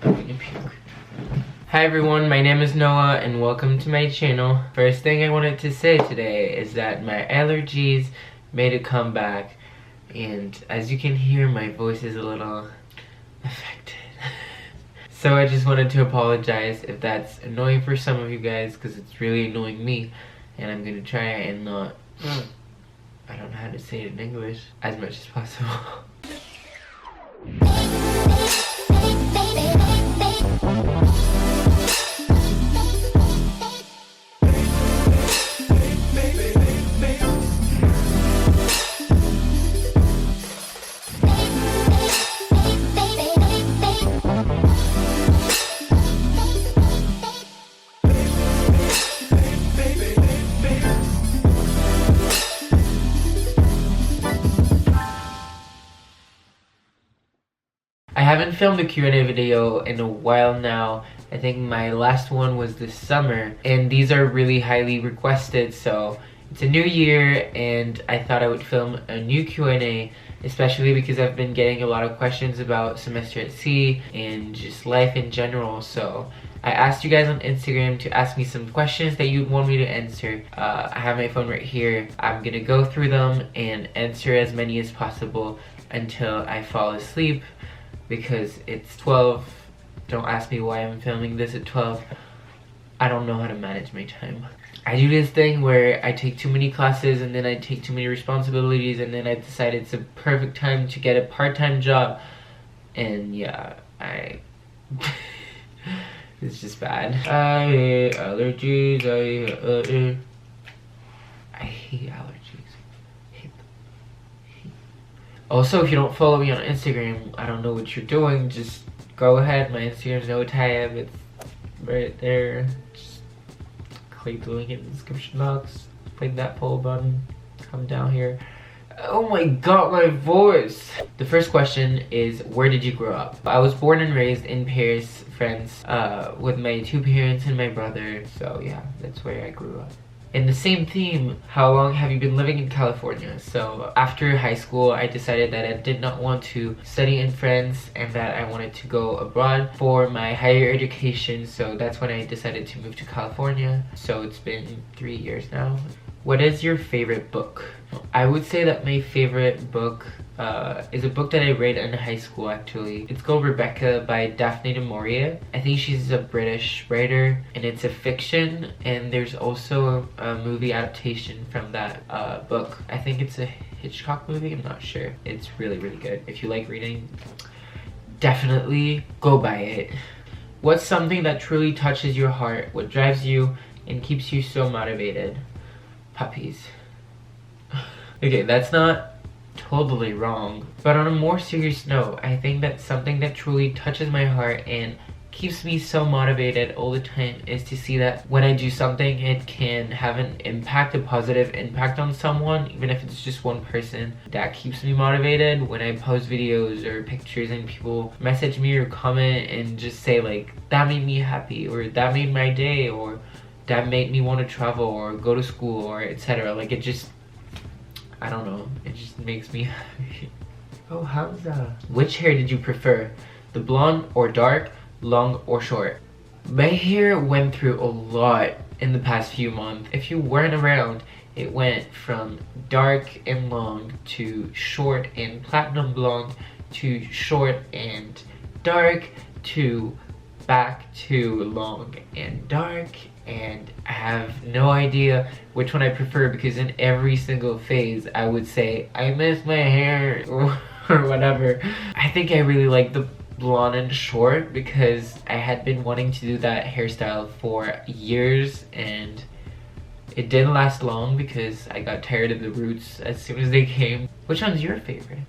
I'm gonna puke. Hi everyone, my name is Noah and welcome to my channel. First thing I wanted to say today is that my allergies made a comeback, and as you can hear, my voice is a little affected. So I just wanted to apologize if that's annoying for some of you guys, because it's really annoying me, and I'm gonna try and not, I don't know how to say it in English, as much as possible. I haven't filmed a Q&A video in a while now. I think my last one was this summer, and these are really highly requested, so it's a new year and I thought I would film a new Q&A, especially because I've been getting a lot of questions about semester at sea and just life in general. So I asked you guys on Instagram to ask me some questions that you'd want me to answer. I have my phone right here. I'm gonna go through them and answer as many as possible until I fall asleep, because it's 12. Don't ask me why I'm filming this at 12. I don't know how to manage my time. I do this thing where I take too many classes and then I take too many responsibilities, and then I decide it's a perfect time to get a part-time job. And yeah, it's just bad. I hate allergies. I hate allergies. Also, if you don't follow me on Instagram, I don't know what you're doing. Just go ahead. My Instagram's no tab. It's right there. Just click the link in the description box. Click that follow button. Come down here. Oh my god, my voice! The first question is, where did you grow up? I was born and raised in Paris, France, with my two parents and my brother. So yeah, that's where I grew up. In the same theme, how long have you been living in California? So after high school, I decided that I did not want to study in France and that I wanted to go abroad for my higher education. So that's when I decided to move to California. So it's been 3 years now. What is your favorite book? I would say that my favorite book is a book that I read in high school, actually. It's called Rebecca by Daphne du Maurier. I think she's a British writer, and it's a fiction, and there's also a movie adaptation from that book. I think it's a Hitchcock movie, I'm not sure. It's really, really good. If you like reading, definitely go buy it. What's something that truly touches your heart? What drives you and keeps you so motivated? Puppies. Okay, that's not totally wrong, but on a more serious note, I think that something that truly touches my heart and keeps me so motivated all the time is to see that when I do something, it can have an impact, a positive impact on someone, even if it's just one person. That keeps me motivated. When I post videos or pictures and people message me or comment and just say like, that made me happy, or that made my day, or that made me want to travel or go to school, or etc. Like, it just, I don't know, it just makes me happy. Oh, Hamza. Which hair did you prefer? The blonde or dark, long or short? My hair went through a lot in the past few months. If you weren't around, it went from dark and long to short and platinum blonde to short and dark to back to long and dark, and I have no idea which one I prefer, because in every single phase I would say I miss my hair or whatever. I think I really like the blonde and short because I had been wanting to do that hairstyle for years, and it didn't last long because I got tired of the roots as soon as they came. Which one's your favorite?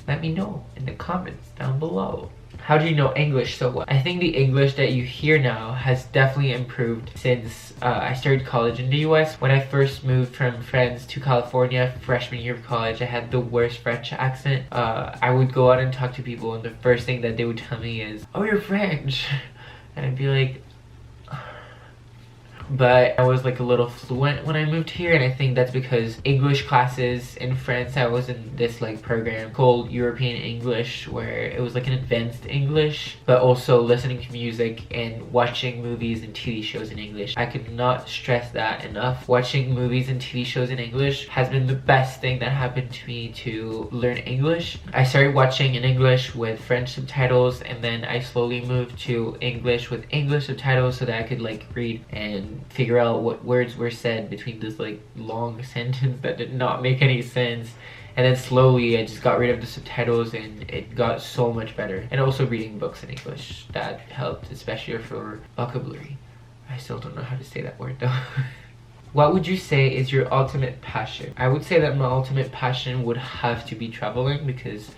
Let me know in the comments down below. How do you know English so well? I think the English that you hear now has definitely improved since I started college in the US. When I first moved from France to California, freshman year of college, I had the worst French accent. I would go out and talk to people, and the first thing that they would tell me is, oh, you're French. And I'd be like, but I was like a little fluent when I moved here, and I think that's because English classes in France, I was in this like program called European English, where it was like an advanced English, but also listening to music and watching movies and TV shows in English. I could not stress that enough. Watching movies and TV shows in English has been the best thing that happened to me to learn English. I started watching in English with French subtitles, and then I slowly moved to English with English subtitles so that I could like read and figure out what words were said between this like long sentence that did not make any sense. And then slowly I just got rid of the subtitles and it got so much better. And also reading books in English, that helped, especially for vocabulary. I still don't know how to say that word though. What would you say is your ultimate passion? I would say that my ultimate passion would have to be traveling, because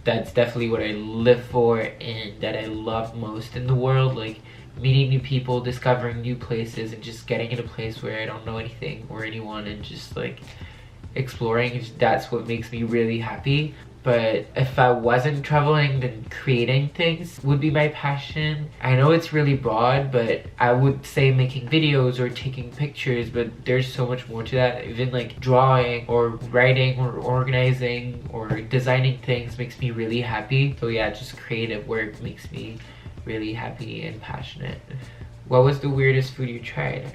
that's definitely what I live for and that I love most in the world. Like meeting new people, discovering new places, and just getting in a place where I don't know anything or anyone and just like exploring. That's what makes me really happy. But if I wasn't traveling, then creating things would be my passion. I know it's really broad, but I would say making videos or taking pictures, but there's so much more to that. Even like drawing or writing or organizing or designing things makes me really happy. So yeah, just creative work makes me really happy and passionate. What was the weirdest food you tried?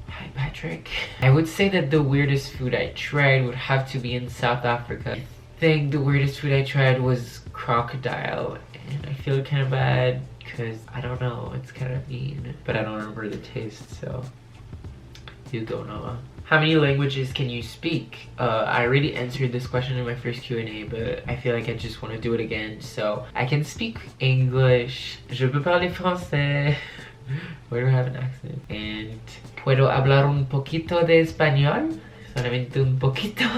Hi Patrick. I would say that the weirdest food I tried would have to be in South Africa. I think the weirdest food I tried was crocodile, and I feel kind of bad because I don't know, it's kind of mean, but I don't remember the taste, so you don't know. How many languages can you speak? I already answered this question in my first Q&A, but I feel like I just want to do it again. So I can speak English. Je peux parler français. Why do I have an accent? And puedo hablar un poquito de español. Solamente un poquito.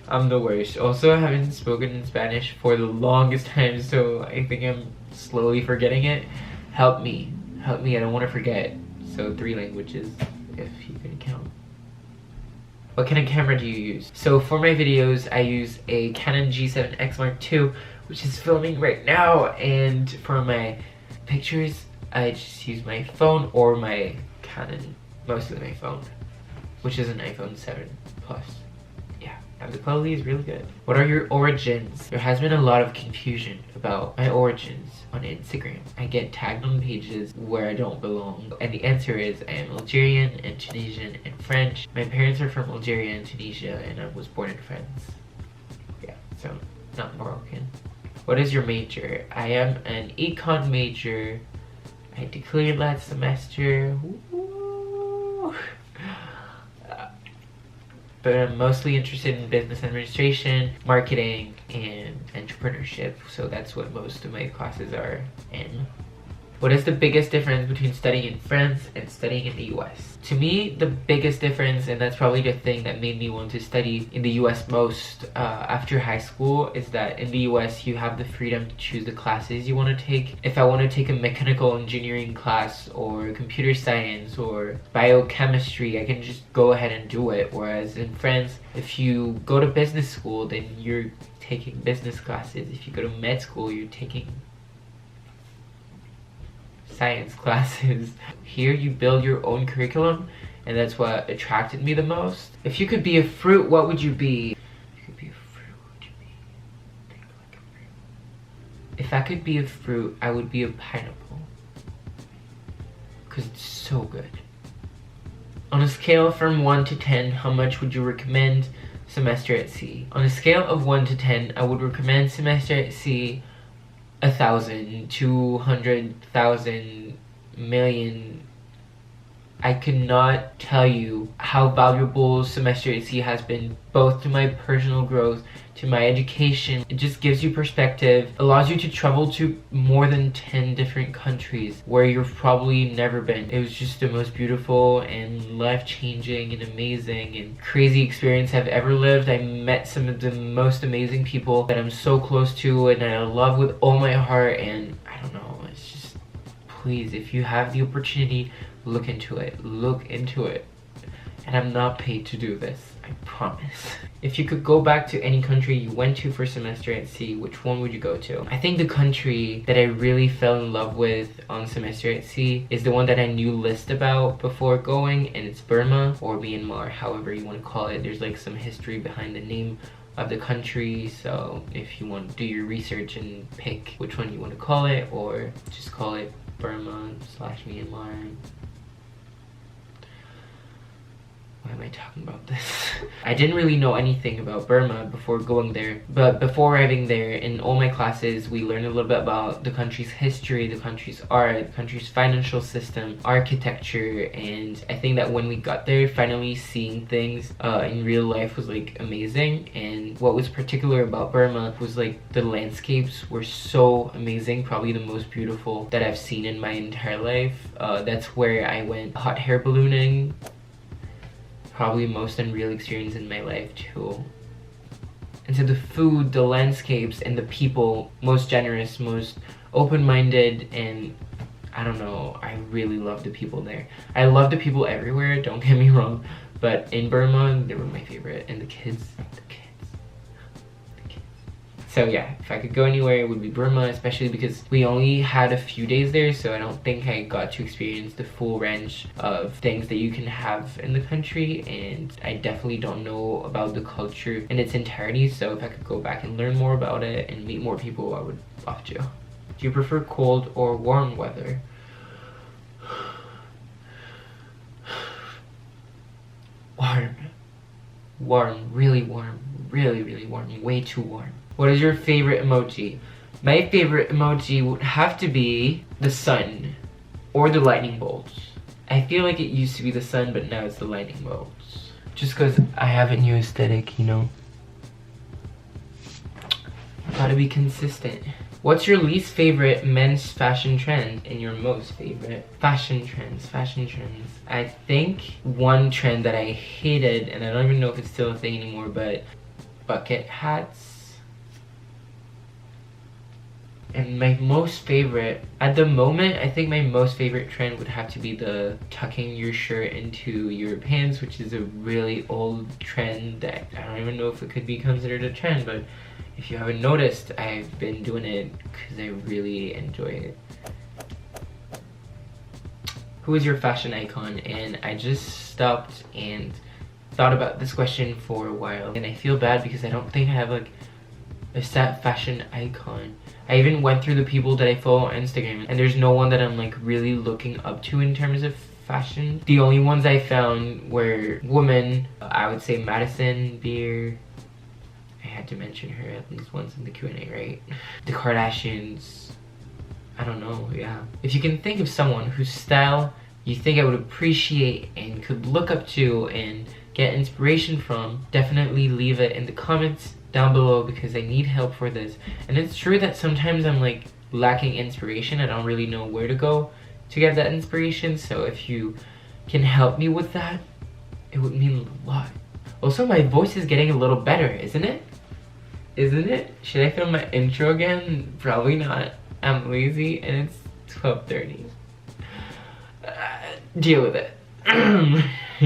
I'm the worst. Also, I haven't spoken in Spanish for the longest time, so I think I'm slowly forgetting it. Help me. Help me, I don't want to forget. So 3 languages, if you can count. What kind of camera do you use? So for my videos, I use a Canon G7X Mark II, which is filming right now, and for my pictures, I just use my phone or my Canon, mostly my phone, which is an iPhone 7 Plus. And the quality is really good. What are your origins? There has been a lot of confusion about my origins on Instagram. I get tagged on pages where I don't belong. And the answer is I am Algerian and Tunisian and French. My parents are from Algeria and Tunisia, and I was born in France. Yeah, so not Moroccan. What is your major? I am an econ major. I declared last semester. Woo! But I'm mostly interested in business administration, marketing, and entrepreneurship. So that's what most of my classes are in. What is the biggest difference between studying in France and studying in the US? To me, the biggest difference, and that's probably the thing that made me want to study in the US most after high school, is that in the US you have the freedom to choose the classes you want to take. If I want to take a mechanical engineering class or computer science or biochemistry, I can just go ahead and do it. Whereas in France, if you go to business school, then you're taking business classes. If you go to med school, you're taking science classes. Here you build your own curriculum, and that's what attracted me the most. If you could be a fruit, what would you be? If you could be a fruit, what would you be? Think like a fruit. If I could be a fruit, I would be a pineapple, because it's so good. On a scale from 1 to 10, how much would you recommend semester at sea? On a scale of 1 to 10, I would recommend semester at sea 1,000, 200,000, million. I cannot tell you how valuable semester at sea has been, both to my personal growth, to my education. It just gives you perspective, allows you to travel to more than 10 different countries where you've probably never been. It was just the most beautiful and life-changing and amazing and crazy experience I've ever lived. I met some of the most amazing people that I'm so close to and I love with all my heart, and I don't know, it's just, please, if you have the opportunity, look into it. Look into it. And I'm not paid to do this. I promise. If you could go back to any country you went to for a semester at sea, which one would you go to? I think the country that I really fell in love with on semester at sea is the one that I knew list about before going, and it's Burma or Myanmar, however you want to call it. There's like some history behind the name of the country, so if you want to do your research and pick which one you want to call it, or just call it Burma/Myanmar. Why am I talking about this? I didn't really know anything about Burma before going there, but before arriving there, in all my classes, we learned a little bit about the country's history, the country's art, the country's financial system, architecture, and I think that when we got there, finally seeing things in real life was like amazing. And what was particular about Burma was like the landscapes were so amazing, probably the most beautiful that I've seen in my entire life. That's where I went hot air ballooning. Probably most unreal experience in my life too. And so the food, the landscapes, and the people, most generous, most open-minded, and I don't know, I really love the people there. I love the people everywhere, don't get me wrong, but in Burma, they were my favorite. And the kids. So yeah, if I could go anywhere, it would be Burma, especially because we only had a few days there, so I don't think I got to experience the full range of things that you can have in the country, and I definitely don't know about the culture in its entirety, so if I could go back and learn more about it and meet more people, I would love to. Do you prefer cold or warm weather? Warm. Warm, really warm, really warm, way too warm. What is your favorite emoji? My favorite emoji would have to be the sun or the lightning bolts. I feel like it used to be the sun, but now it's the lightning bolts. Just because I have a new aesthetic, you know? Gotta be consistent. What's your least favorite men's fashion trend and your most favorite fashion trends? I think one trend that I hated, and I don't even know if it's still a thing anymore, but bucket hats. And my most favorite, at the moment, I think my most favorite trend would have to be the tucking your shirt into your pants, which is a really old trend that I don't even know if it could be considered a trend, but if you haven't noticed, I've been doing it because I really enjoy it. Who is your fashion icon? And I just stopped and thought about this question for a while, and I feel bad because I don't think I have like a set fashion icon. I even went through the people that I follow on Instagram, and there's no one that I'm like really looking up to in terms of fashion. The only ones I found were women. I would say Madison Beer. I had to mention her at least once in the Q&A, right? The Kardashians. I don't know, yeah. If you can think of someone whose style you think I would appreciate and could look up to and get inspiration from, definitely leave it in the comments down below because I need help for this. And it's true that sometimes I'm like lacking inspiration. I don't really know where to go to get that inspiration, so if you can help me with that, it would mean a lot. Also, my voice is getting a little better, isn't it? Isn't it? Should I film my intro again? Probably not. I'm lazy and it's 12:30. Deal with it.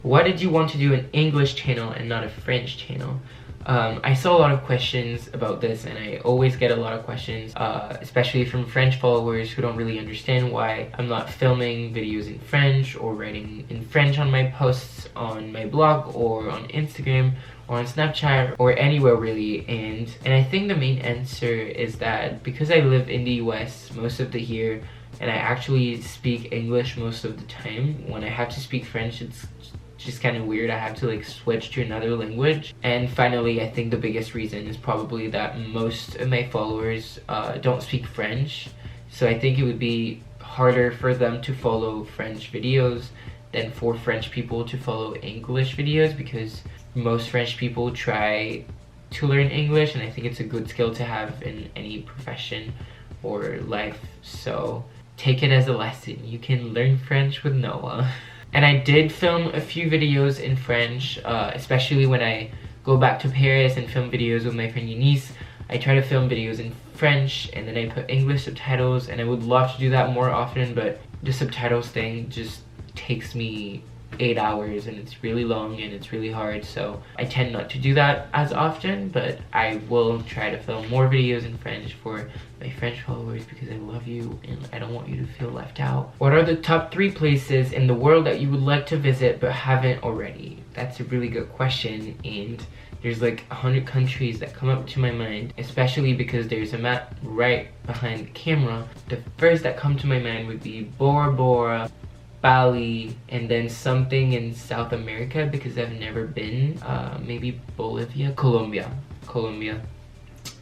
Why did you want to do an English channel and not a French channel? I saw a lot of questions about this, and I always get a lot of questions, especially from French followers who don't really understand why I'm not filming videos in French or writing in French on my posts on my blog or on Instagram or on Snapchat or anywhere really. And I think the main answer is that because I live in the US most of the year and I actually speak English most of the time, when I have to speak French, it's just kind of weird. I have to like switch to another language. And finally, I think the biggest reason is probably that most of my followers don't speak French, so I think it would be harder for them to follow French videos than for French people to follow English videos, because most French people try to learn English, and I think it's a good skill to have in any profession or life. So take it as a lesson. You can learn French with Noah. And I did film a few videos in French, especially when I go back to Paris and film videos with my friend Eunice. I try to film videos in French and then I put English subtitles, and I would love to do that more often, but the subtitles thing just takes me 8 hours and it's really long and it's really hard, so I tend not to do that as often, but I will try to film more videos in French for my French followers because I love you and I don't want you to feel left out. What are the top 3 places in the world that you would like to visit but haven't already? That's a really good question, and there's like 100 countries that come up to my mind, especially because there's a map right behind the camera. The first that come to my mind would be Bora Bora, Bali, and then something in South America because I've never been. Maybe Bolivia, Colombia,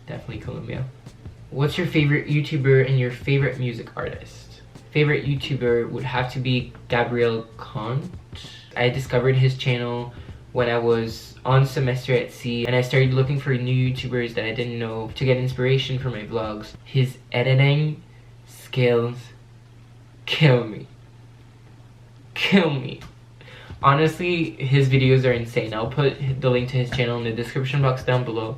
definitely Colombia. What's your favorite YouTuber and your favorite music artist? Favorite YouTuber would have to be Gabriel Kant. I discovered his channel when I was on semester at sea and I started looking for new YouTubers that I didn't know to get inspiration for my vlogs. His editing skills kill me. Honestly, his videos are insane. I'll put the link to his channel in the description box down below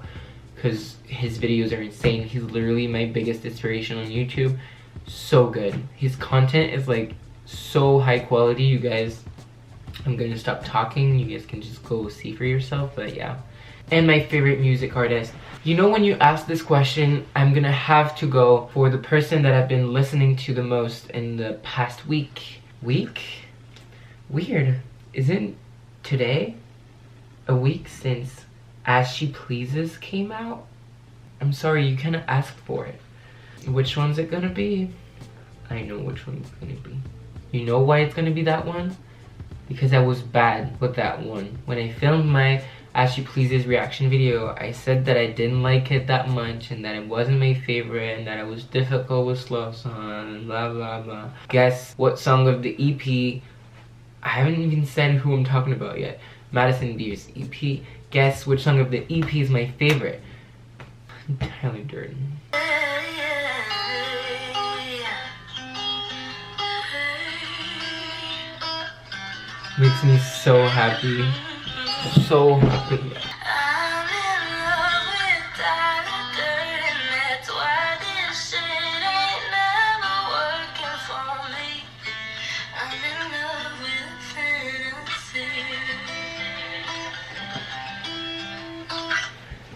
because his videos are insane. He's literally my biggest inspiration on YouTube. So good. His content is like so high quality, you guys. I'm gonna stop talking, you guys can just go see for yourself, but yeah. And my favorite music artist. You know, when you ask this question, I'm gonna have to go for the person that I've been listening to the most in the past week. Weird. Isn't today a week since As She Pleases came out? I'm sorry, you kinda asked for it. Which one's it gonna be? I know which one it's gonna be. You know why it's gonna be that one? Because I was bad with that one. When I filmed my As She Pleases reaction video, I said that I didn't like it that much and that it wasn't my favorite and that it was difficult with slow song and blah blah blah. Guess what song of the EP? I haven't even said who I'm talking about yet. Madison Beer's EP. Guess which song of the EP is my favorite? Tyler Durden. Makes me so happy. So happy. I'm in love with Tyler Durden, that's why this shit ain't never working for me. I'm in love with fantasy.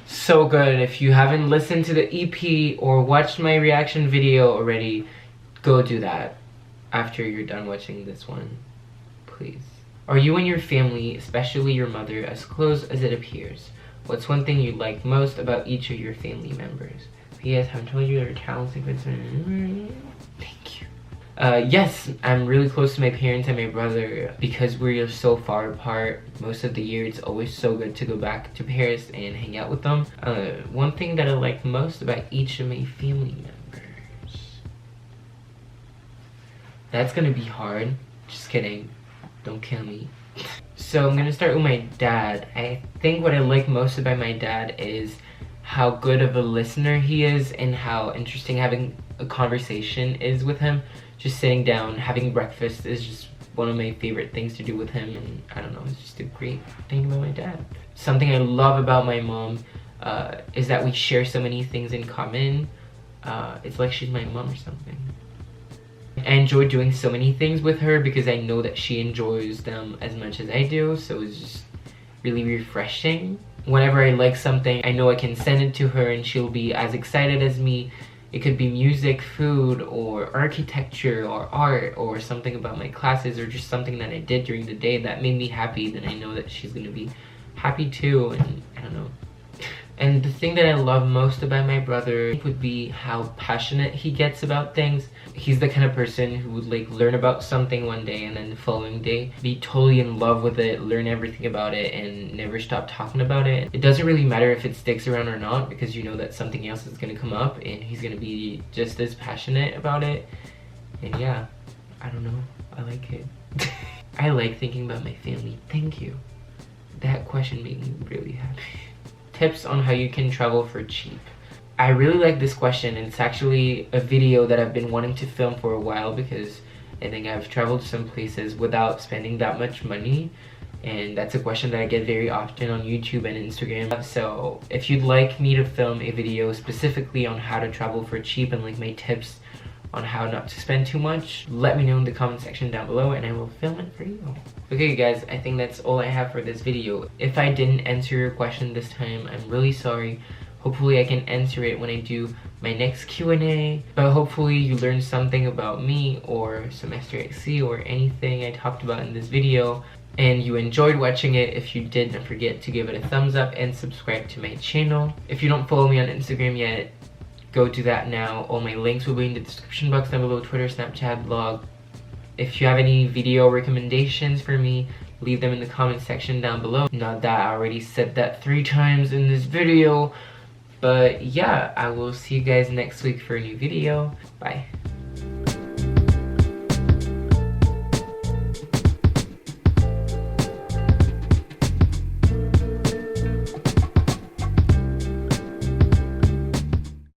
So good. If you haven't listened to the EP or watched my reaction video already, go do that after you're done watching this one, please. Are you and your family, especially your mother, as close as it appears? What's one thing you like most about each of your family members? P.S. Haven't told you your talent secrets. Thank you. Yes, I'm really close to my parents and my brother because we're so far apart. Most of the year, it's always so good to go back to Paris and hang out with them. One thing that I like most about each of my family members. That's gonna be hard. Just kidding. Don't kill me. So I'm gonna start with my dad. I think what I like most about my dad is how good of a listener he is and how interesting having a conversation is with him. Just sitting down, having breakfast is just one of my favorite things to do with him, and I don't know, it's just a great thing about my dad. Something I love about my mom is that we share so many things in common. It's like she's my mom or something. I enjoy doing so many things with her because I know that she enjoys them as much as I do, so it's just really refreshing. Whenever I like something, I know I can send it to her and she'll be as excited as me. It could be music, food, or architecture, or art, or something about my classes, or just something that I did during the day that made me happy. Then I know that she's gonna be happy too, and I don't know. And the thing that I love most about my brother would be how passionate he gets about things. He's the kind of person who would like learn about something one day and then the following day be totally in love with it, learn everything about it, and never stop talking about it. It doesn't really matter if it sticks around or not because you know that something else is gonna come up and he's gonna be just as passionate about it. And yeah, I don't know, I like it. I like thinking about my family. Thank you. That question made me really happy. Tips on how you can travel for cheap. I really like this question, and it's actually a video that I've been wanting to film for a while because I think I've traveled some places without spending that much money, and that's a question that I get very often on YouTube and Instagram. So if you'd like me to film a video specifically on how to travel for cheap and like my tips on how not to spend too much, let me know in the comment section down below and I will film it for you. Okay guys, I think that's all I have for this video. If I didn't answer your question this time, I'm really sorry. Hopefully I can answer it when I do my next Q&A. But hopefully you learned something about me or Semester XC or anything I talked about in this video, and you enjoyed watching it. If you did, don't forget to give it a thumbs up and subscribe to my channel. If you don't follow me on Instagram yet, go do that now. All my links will be in the description box down below: Twitter, Snapchat, blog. If you have any video recommendations for me, leave them in the comment section down below. Not that I already said that 3 times in this video. But yeah, I will see you guys next week for a new video. Bye.